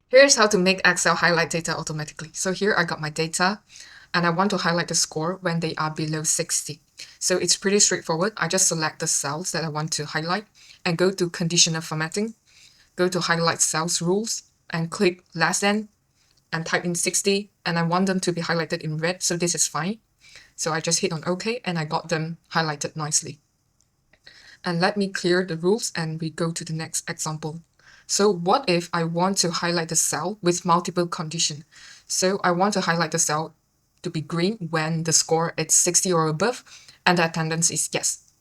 Here's how to make Excel highlight data automatically. So here I got my data and I want to highlight the score when they are below 60. So it's pretty straightforward. I just select the cells that I want to highlight and go to conditional formatting, go to highlight cells rules and click less than and type in 60 and I want them to be highlighted in red, so this is fine. So I just hit on OK and I got them highlighted nicely. And let me clear the rules and we go to the next example. So what if I want to highlight the cell with multiple conditions? So I want to highlight the cell to be green when the score is 60 or above and the attendance is yes.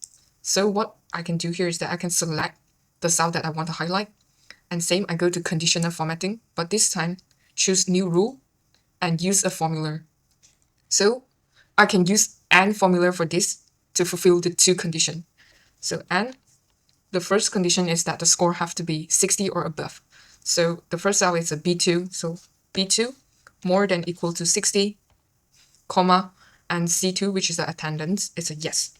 So what I can do here is that I can select the cell that I want to highlight, and same, I go to conditional formatting, but this time choose new rule and use a formula. So I can use AND formula for this to fulfill the two conditions. So AND, the first condition is that the score have to be 60 or above. So the first cell is a B2, so B2 more than equal to 60, comma, and C2, which is the attendance, is a yes.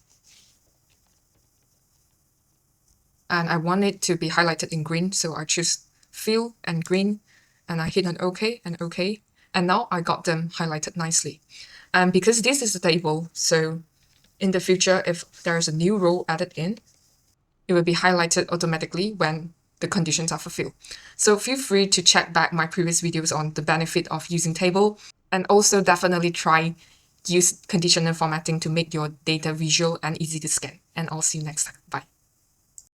And I want it to be highlighted in green, so I choose fill and green, and I hit on OK and OK, and now I got them highlighted nicely. And because this is a table, so in the future, if there's a new row added in, it will be highlighted automatically when the conditions are fulfilled. So feel free to check back my previous videos on the benefit of using table, and also definitely try use conditional formatting to make your data visual and easy to scan. And I'll see you next time. Bye.